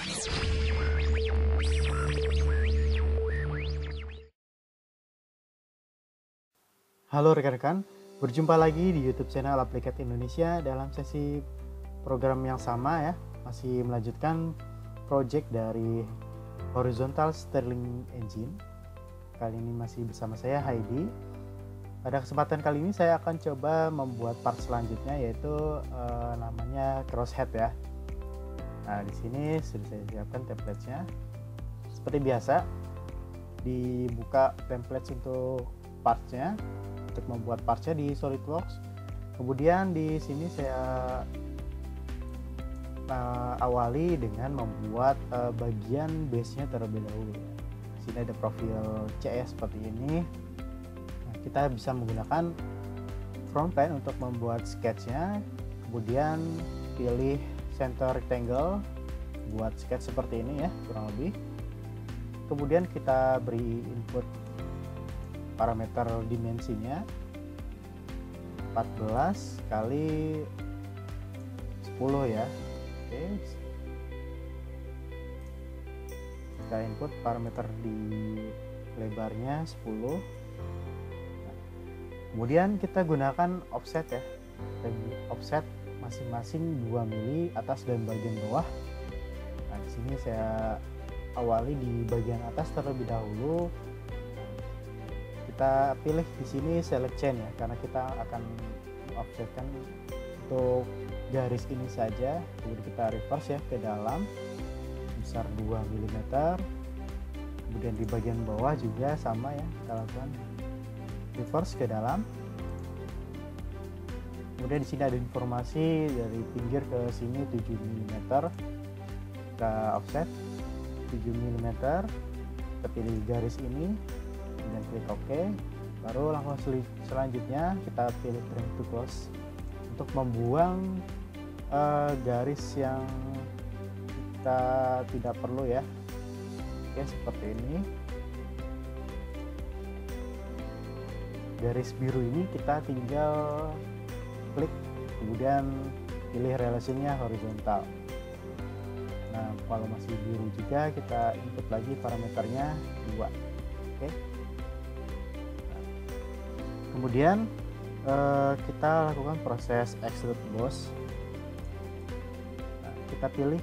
Halo rekan-rekan, berjumpa lagi di YouTube channel Applicat Indonesia dalam sesi program yang sama ya, masih melanjutkan project dari Horizontal Sterling Engine. Kali ini masih bersama saya Heidi. Pada kesempatan kali ini saya akan coba membuat part selanjutnya, yaitu namanya crosshead ya. Nah, di sini sudah saya siapkan template-nya. Seperti biasa, dibuka template untuk parts-nya. Untuk membuat parts-nya di SolidWorks. Kemudian di sini saya awali dengan membuat bagian base-nya terlebih dahulu. Di sini ada profil CS seperti ini. Nah, kita bisa menggunakan front plane untuk membuat sketch-nya. Kemudian pilih center rectangle buat sketch seperti ini ya, kurang lebih. Kemudian kita beri input parameter dimensinya 14 kali 10 ya. Oke. Kita input parameter di lebarnya 10. Nah, kemudian kita gunakan offset ya. Offset masing-masing 2 mili atas dan bagian bawah. Nah, di sini saya awali di bagian atas terlebih dahulu. Kita pilih di sini select chain ya, karena kita akan offsetkan untuk garis ini saja. Kemudian kita reverse ya ke dalam besar 2 mm. Kemudian di bagian bawah juga sama ya, kita lakukan reverse ke dalam. Kemudian di sini ada informasi dari pinggir ke sini 7 mm. Kita offset 7 mm. Kita pilih garis ini dan klik OK. Baru langkah selanjutnya kita pilih trim to close untuk membuang garis yang kita tidak perlu ya. Oke, seperti ini. Garis biru ini kita tinggal klik, kemudian pilih relasinya horizontal. Nah, kalau masih biru juga kita input lagi parameternya 2. Oke. Kemudian kita lakukan proses extrude boss. Nah, kita pilih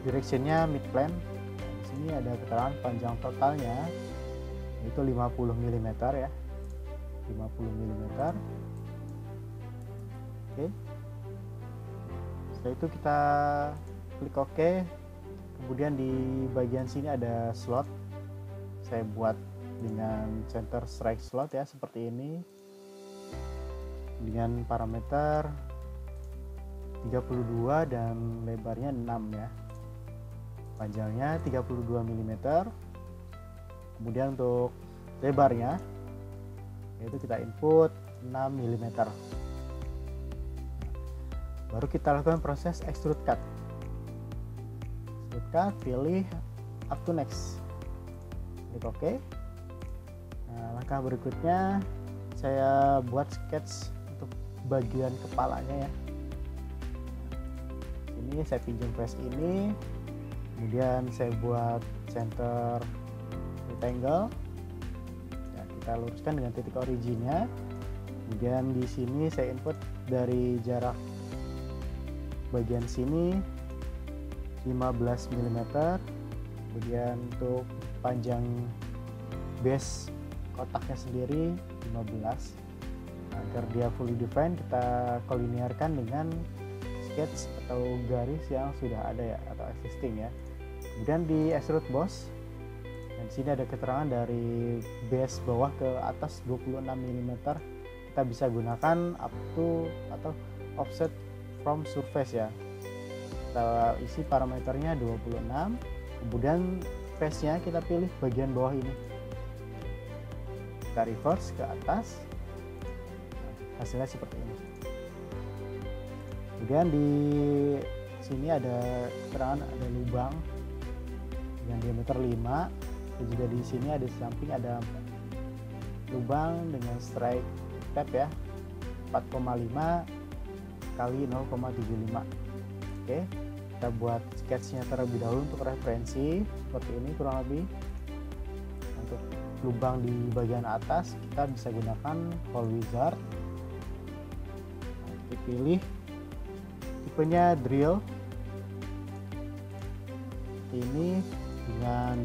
directionnya mid plane. Nah, di sini ada keterangan panjang totalnya yaitu 50 mm ya, 50 mm. Oke. Setelah itu kita klik OK. Kemudian di bagian sini ada slot. Saya buat dengan center strike slot ya, seperti ini, dengan parameter 32 dan lebarnya 6 ya, panjangnya 32 mm. Kemudian untuk lebarnya yaitu kita input 6 mm. Baru kita lakukan proses extrude cut. Extrude cut, pilih up to next, klik OK. Nah, langkah berikutnya saya buat sketch untuk bagian kepalanya ya. Ini saya pinjam face ini, kemudian saya buat center rectangle. Ya, kita luruskan dengan titik originnya. Kemudian di sini saya input dari jarak bagian sini 15 mm. Kemudian untuk panjang base kotaknya sendiri 15. Agar dia fully defined, kita kolinearkan dengan sketch atau garis yang sudah ada ya, atau existing ya. Kemudian di extrude boss, dan di sini ada keterangan dari base bawah ke atas 26 mm. Kita bisa gunakan up to atau offset from surface ya. Kita isi parameternya 26. Kemudian face nya kita pilih bagian bawah ini, kita reverse ke atas. Nah, hasilnya seperti ini. Kemudian di sini ada keterangan ada lubang dengan diameter 5, dan juga di sini ada di samping ada lubang dengan strike tab ya, 4,5 kali 0,75. Oke, kita buat sketsnya terlebih dahulu untuk referensi seperti ini kurang lebih. Untuk lubang di bagian atas kita bisa gunakan hole wizard. Kita pilih tipenya drill ini dengan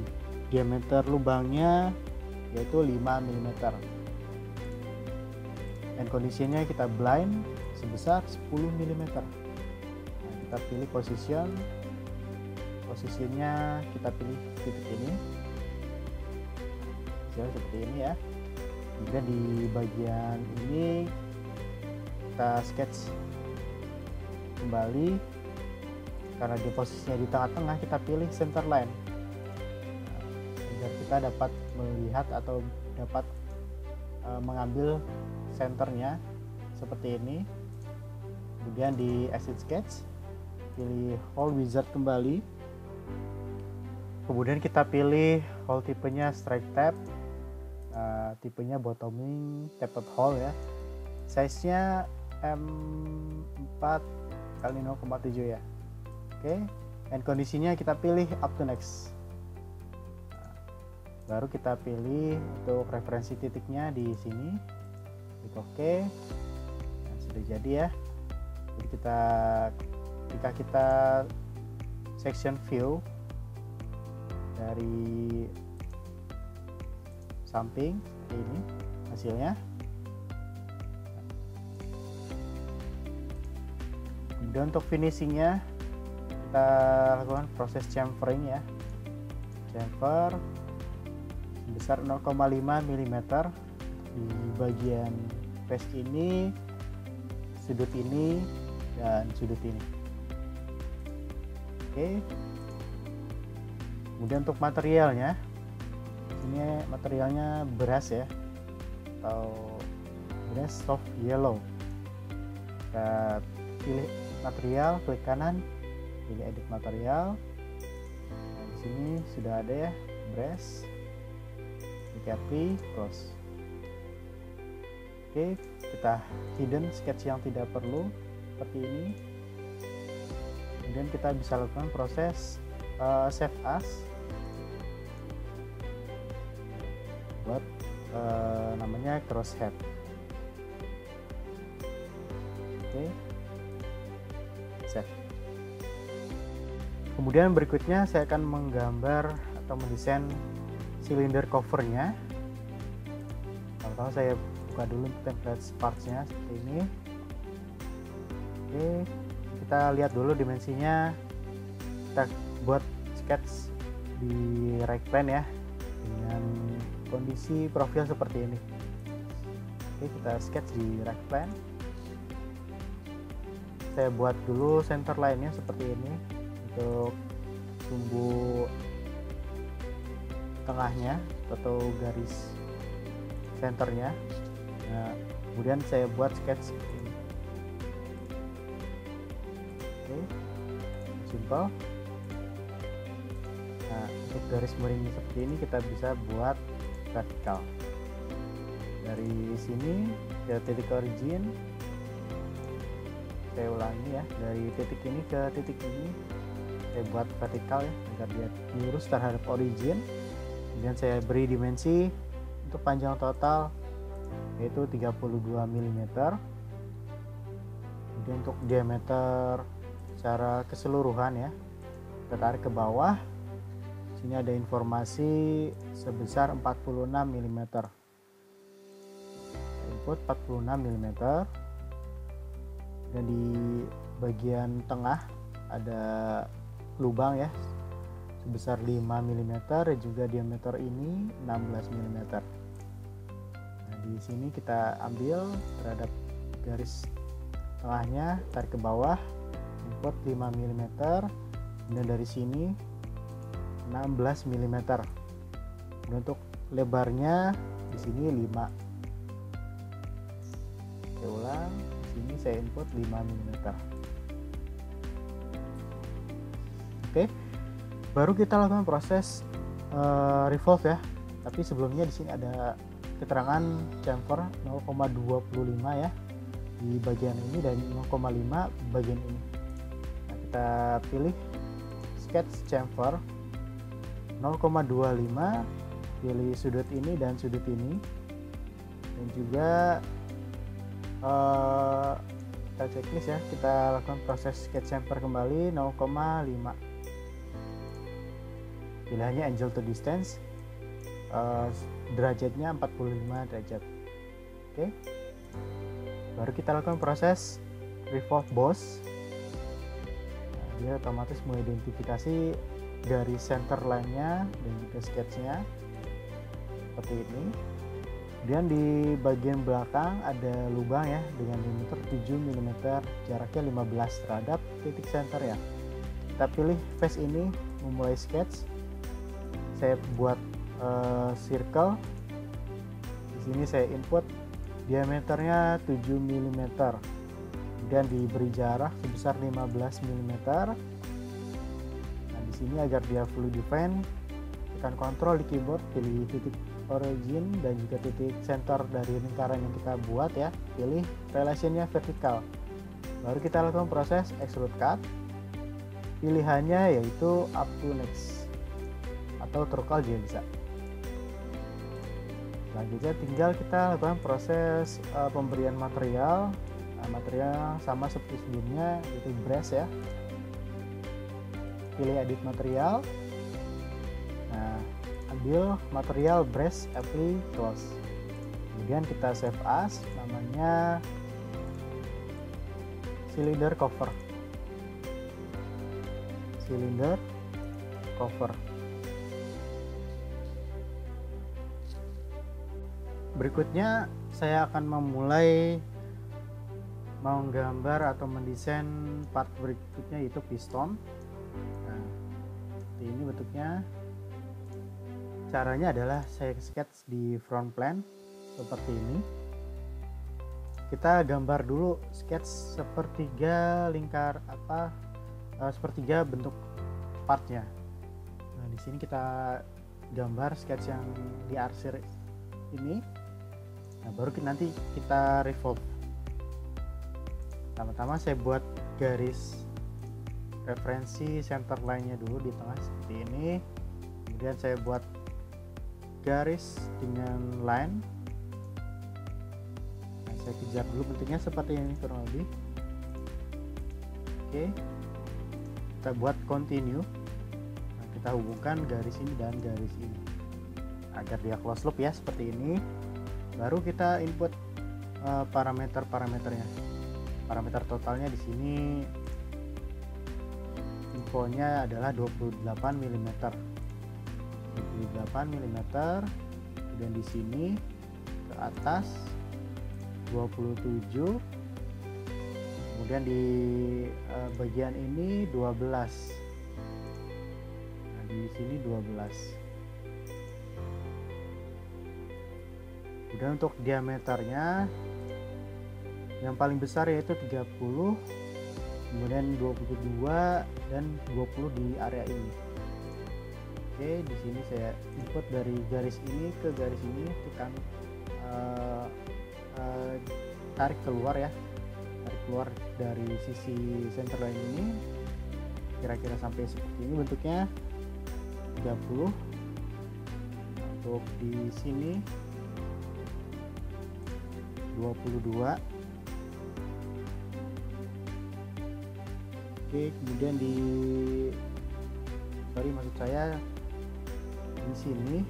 diameter lubangnya yaitu 5 mm, dan kondisinya kita blind sebesar 10 mm. Nah, kita pilih posisinya kita pilih titik ini seperti ini ya. Kemudian di bagian ini kita sketch kembali. Karena di posisinya di tengah-tengah, kita pilih center line agar kita dapat melihat atau dapat mengambil senternya seperti ini. Kemudian di exit sketch pilih hole wizard kembali, kemudian kita pilih hole tipenya straight tap, tipenya bottoming tapped hole ya, size nya M4 x 0,7 ya. Oke, dan kondisinya kita pilih up to next. Baru kita pilih untuk referensi titiknya di sini, klik OK. Nah, sudah jadi ya. Jadi jika kita section view dari samping ini hasilnya. Kemudian untuk finishingnya kita lakukan proses chamfering ya. Chamfer sebesar 0,5 mm di bagian face ini, sudut ini, dan sudut ini. Oke. Kemudian untuk materialnya, ini materialnya beras ya, atau beras soft yellow. Kita pilih material, klik kanan, pilih edit material. Nah, di sini sudah ada ya, brush, klik apply, close. Oke, kita hidden sketch yang tidak perlu seperti ini. Kemudian kita bisa lakukan proses save as, buat namanya crosshead. Oke, save. Kemudian berikutnya saya akan menggambar atau mendesain silinder covernya. Pertama saya buka dulu template partsnya seperti ini. Oke, kita lihat dulu dimensinya. Kita buat sketch di right plane ya, dengan kondisi profil seperti ini. Oke, kita sketch di right plane. Saya buat dulu center line-nya seperti ini untuk sumbu tengahnya atau garis senternya. Nah, kemudian saya buat sketch ini. Oke, simple. Nah, untuk garis miring seperti ini kita bisa buat vertikal. Dari sini ke titik origin, saya ulangi ya, dari titik ini ke titik ini saya buat vertikal ya, agar dia lurus terhadap origin. Kemudian saya beri dimensi untuk panjang total yaitu 32 mm. Kemudian untuk diameter secara keseluruhan ya, kita tarik ke bawah. Sini ada informasi sebesar 46 mm. Input 46 mm. Dan di bagian tengah ada lubang ya sebesar 5 mm dan juga diameter ini 16 mm. Nah, di sini kita ambil terhadap garis tengahnya, tarik ke bawah, input 5 mm, dan dari sini 16 mm. Dan untuk lebarnya di sini 5. Saya ulang, di sini saya input 5 mm. Oke, baru kita lakukan proses revolve ya. Tapi sebelumnya di sini ada keterangan chamfer 0,25 ya di bagian ini dan 0,5 bagian ini. Nah, kita pilih sketch chamfer 0,25, pilih sudut ini dan sudut ini, dan juga kita checklist ya, kita lakukan proses sketch chamfer kembali 0,5, pilihannya angle to distance, derajatnya 45 derajat. Oke, baru kita lakukan proses revolve boss. Dia otomatis mengidentifikasi garis center line-nya dan juga sketch-nya seperti ini. Kemudian di bagian belakang ada lubang ya dengan diameter 7 mm, jaraknya 15 terhadap titik center ya. Kita pilih face ini, memulai sketch. Saya buat circle. Di sini saya input diameternya 7 mm. Kemudian diberi jarak sebesar 15 mm. Nah, di sini agar dia fully define, tekan Ctrl di keyboard, pilih titik origin dan juga titik center dari lingkaran yang kita buat ya. Pilih relationnya vertikal. Baru kita lakukan proses extrude cut. Pilihannya yaitu up to next atau terkal juga bisa. Selanjutnya tinggal kita lakukan proses pemberian material. Nah, material sama seperti sebelumnya, yaitu brass ya. Pilih edit material. Nah, ambil material brass apply close. Kemudian kita save as, namanya cylinder cover. Cylinder cover. Berikutnya saya akan memulai menggambar atau mendesain part berikutnya, yaitu piston. Nah, ini bentuknya. Caranya adalah saya sketch di front plan seperti ini. Kita gambar dulu sketch sepertiga lingkar sepertiga bentuk partnya. Nah, di sini kita gambar sketch yang diarsir ini. Nah, baru nanti kita revolve. Pertama-tama saya buat garis referensi center line-nya dulu di tengah seperti ini. Kemudian saya buat garis dengan line. Nah, saya kejar dulu bentuknya seperti ini kurang lebih. Oke, kita buat continue. Nah, kita hubungkan garis ini dan garis ini agar dia close loop ya, seperti ini. Baru kita input parameter-parameternya. Parameter totalnya di sini infonya adalah 28 mm. 28 mm. Kemudian di sini ke atas 27. Kemudian di bagian ini 12. Nah, di sini 12. Kemudian untuk diameternya yang paling besar yaitu 30, kemudian 22 dan 20 di area ini. Oke, di sini saya input dari garis ini ke garis ini, tekan tarik keluar ya, tarik keluar dari sisi center line ini, kira-kira sampai seperti ini bentuknya. 30. Untuk di sini 22. Oke, kemudian maksud saya di sini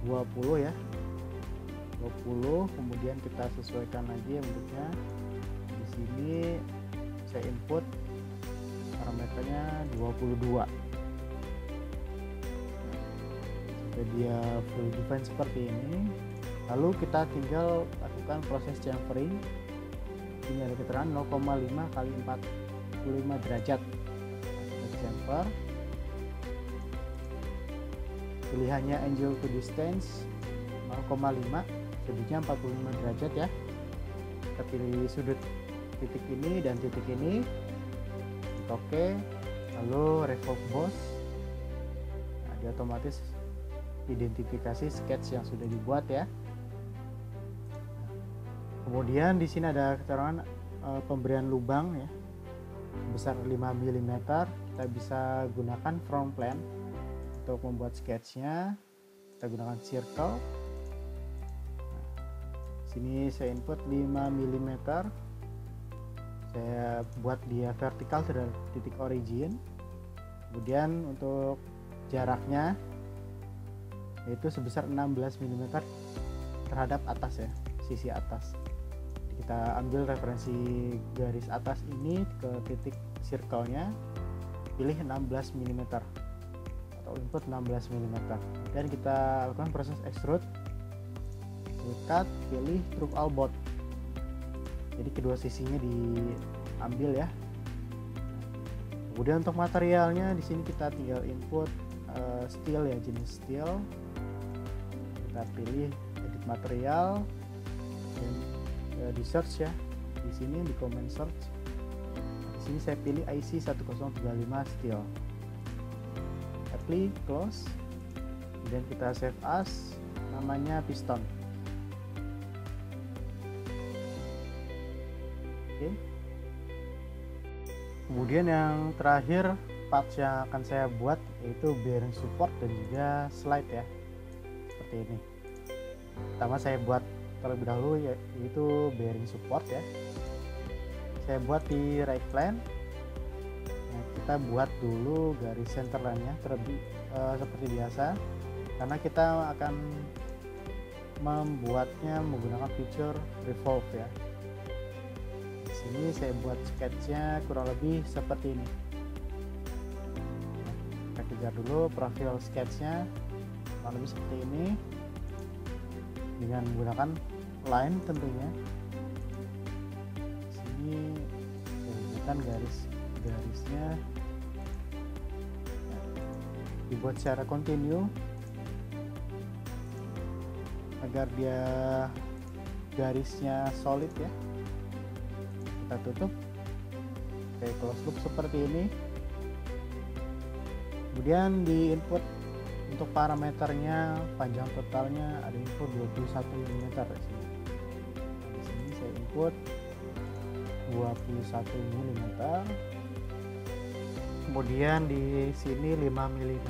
20 ya, 20. Kemudian kita sesuaikan lagi bentuknya. Di sini saya input parameternya 22 sampai dia full define seperti ini. Lalu kita tinggal lakukan proses chamfering. Ini ada keterangan 0,5 kali 45 derajat. Kita chamfer. Pilihannya angle to distance 0,5, sudutnya 45 derajat ya. Kita pilih sudut titik ini dan titik ini. Oke. Lalu revolve boss. Nah, dia otomatis identifikasi sketch yang sudah dibuat ya. Kemudian di sini ada keterangan pemberian lubang ya. sebesar 5 mm. Kita bisa gunakan front plane untuk membuat sketchnya. Kita gunakan circle. Sini saya input 5 mm, saya buat dia vertikal dari titik origin. Kemudian untuk jaraknya yaitu sebesar 16 mm terhadap atas ya, sisi atas. Jadi kita ambil referensi garis atas ini ke titik circle-nya, pilih 16 mm atau input 16 mm, dan kita lakukan proses extrude. Cut, pilih true all both. Jadi kedua sisinya diambil ya. Kemudian untuk materialnya di sini kita tinggal input steel ya, jenis steel. Kita pilih edit material dan di search ya. Di sini di comment search. Di sini saya pilih IC 1035 steel. Apply, close. Kemudian kita save as, namanya piston. Kemudian yang terakhir parts yang akan saya buat yaitu bearing support dan juga slide ya, seperti ini. Pertama saya buat terlebih dahulu yaitu bearing support ya. Saya buat di right plane. Nah, kita buat dulu garis centerline-nya terlebih seperti biasa, karena kita akan membuatnya menggunakan feature revolve ya. Ini saya buat sketchnya kurang lebih seperti ini. Kita kejar dulu profil sketchnya kurang lebih seperti ini dengan menggunakan line tentunya. Sini saya gunakan garisnya dibuat secara continue agar dia garisnya solid ya. Kita tutup, oke, close loop seperti ini. Kemudian di input untuk parameternya, panjang totalnya ada info 21 mm di sini. Di sini saya input 21 mm. Kemudian di sini 5 mm.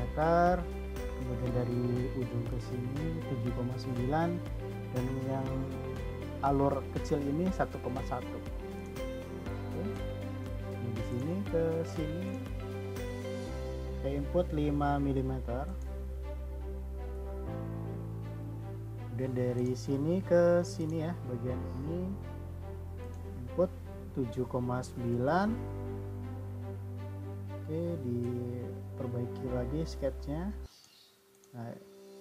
Kemudian dari ujung ke sini 7,9 dan yang alur kecil ini 1,1. Di sini ke sini saya input 5 mm. Kemudian dari sini ke sini ya, bagian ini input 7,9. Oke, diperbaiki lagi sketchnya. Nah,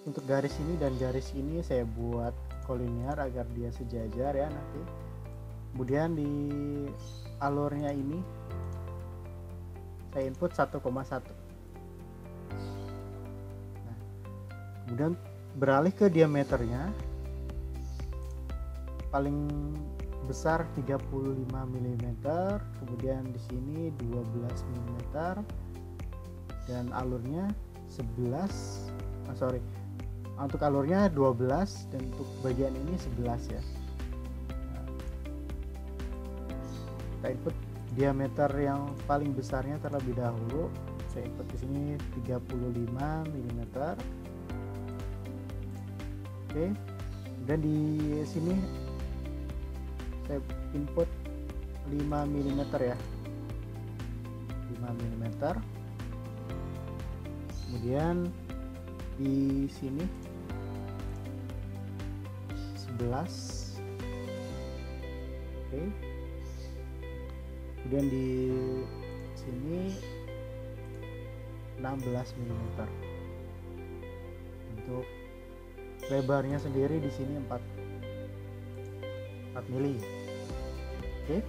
untuk garis ini dan garis ini saya buat kolinear agar dia sejajar ya nanti. Kemudian di alurnya ini saya input 1,1. Nah, kemudian beralih ke diameternya, paling besar 35 mm, kemudian di sini 12 mm dan alurnya 11. Untuk alurnya 12 dan untuk bagian ini 11 ya. Nah, kita input diameter yang paling besarnya terlebih dahulu. Saya input di sini 35 mm. Oke. Dan di sini saya input 5 mm ya. 5 mm. Kemudian di sini 11. Oke. Kemudian di sini 16 mm. Untuk lebarnya sendiri di sini 4 mili. Oke.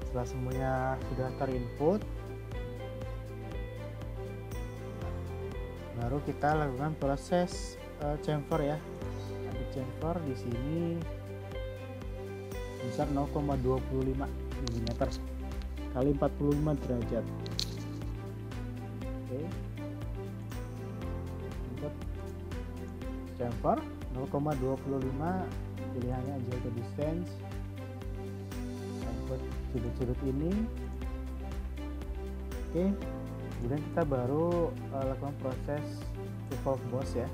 Setelah semuanya sudah terinput, baru kita lakukan proses chamfer ya. Ada chamfer di sini besar 0,25 mm kali 45 derajat. Oke. Untuk chamfer 0,25, pilihannya aja ke distance. Input sudut-sudut ini. Oke, kemudian kita baru lakukan proses evolve boss ya.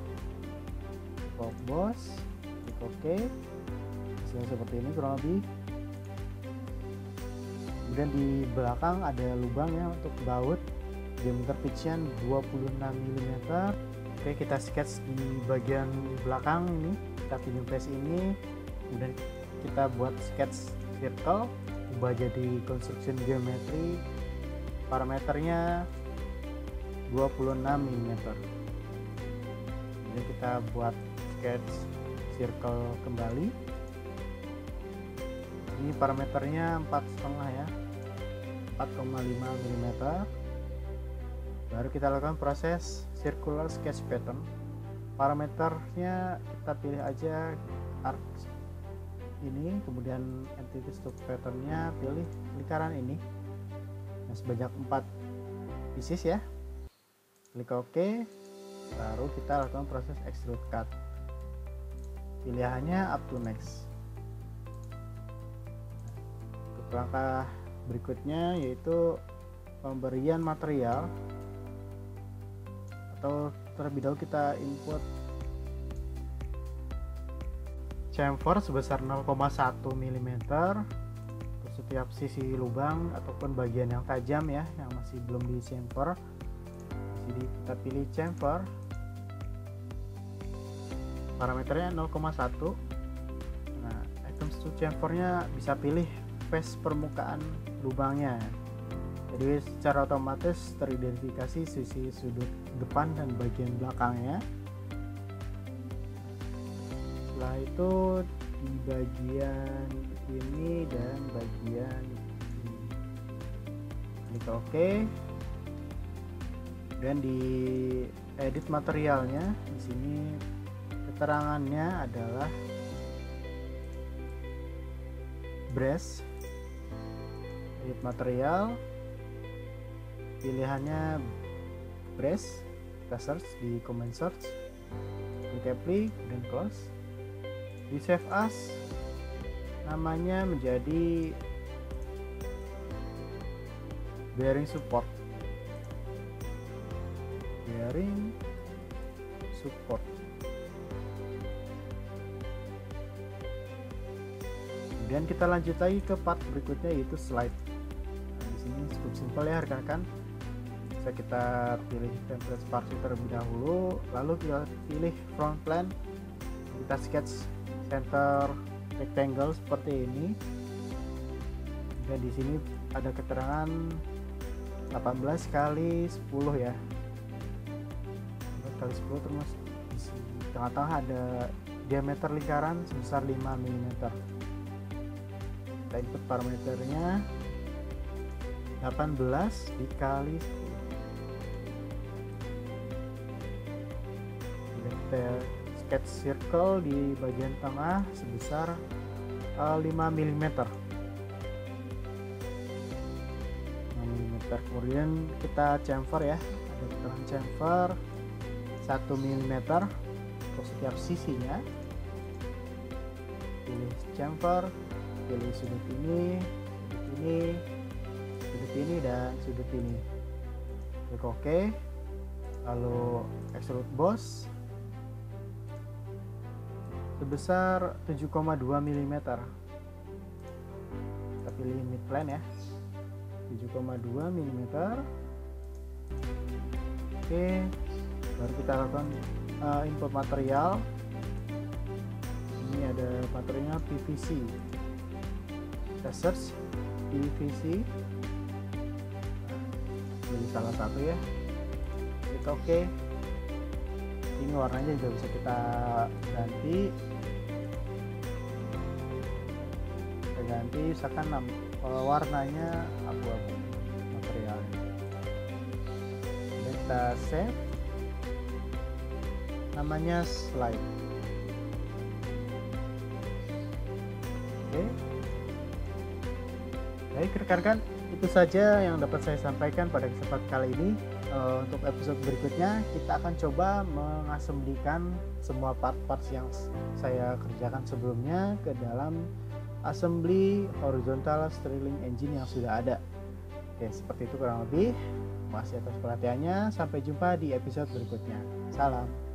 Evolve boss, klik OK. Hasilnya seperti ini kurang lebih. Kemudian di belakang ada lubang ya untuk baut, diameter pitch-nya 26 mm. Oke, kita sketch di bagian belakang ini, kita pinjam face ini, kemudian kita buat sketch circle, ubah jadi construction geometry, parameternya 26 mm. Jadi kita buat sketch circle kembali. Ini parameternya 4,5 ya, 4,5 mm. Baru kita lakukan proses circular sketch pattern. Parameternya kita pilih aja arc ini, kemudian entity stock patternnya pilih lingkaran ini. Nah, sebanyak 4 pieces ya. Klik OK. Baru kita lakukan proses extrude cut. Pilihannya up to next. Untuk langkah berikutnya yaitu pemberian material, atau terlebih dahulu kita input chamfer sebesar 0,1 mm untuk setiap sisi lubang ataupun bagian yang tajam ya, yang masih belum di chamfer. Jadi kita pilih chamfer, parameternya 0,1. Nah, items to chamfernya bisa pilih face permukaan lubangnya. Jadi secara otomatis teridentifikasi sisi sudut depan dan bagian belakangnya. Setelah itu di bagian ini dan bagian ini, klik OK. Dan di edit materialnya, di sini keterangannya adalah brace. Edit material, pilihannya brace, kita search di command search, klik apply dan close. Di save as, namanya menjadi bearing support. Bearing support. Kemudian kita lanjut lagi ke part berikutnya yaitu slide. Nah, di sini cukup simpel ya rekan-rekan. Bisa kita pilih template sparsi terlebih dahulu, lalu kita pilih front plane, kita sketch center rectangle seperti ini. Dan di sini ada keterangan 18 kali 10 ya. 18 kali 10 terus di tengah-tengah ada diameter lingkaran sebesar 5 mm. Kita input parameternya 18 dikali 10. Kita sketch circle di bagian tengah sebesar 5 mm. Kemudian kita chamfer ya, ada keterangan chamfer 1 mm untuk setiap sisinya. Pilih chamfer, pilih sudut ini, sudut ini dan sudut ini. Klik OK. Lalu extrude boss sebesar 7,2 mm. Kita pilih mid plane ya, 7,2 mm. Oke, baru kita lakukan input material. Ini ada materialnya PVC. Kita search PVC, pilih salah satu ya, klik OK. Ini warnanya juga bisa kita ganti. Kita ganti misalkan warnanya abu-abu materialnya. Kita save, namanya slide. Oke, baik rekan-rekan, itu saja yang dapat saya sampaikan pada kesempatan kali ini. Untuk episode berikutnya kita akan coba mengassemblikan semua part-part yang saya kerjakan sebelumnya ke dalam assembly horizontal sterling engine yang sudah ada. Oke, seperti itu kurang lebih. Terima kasih atas perhatiannya. Sampai jumpa di episode berikutnya. Salam.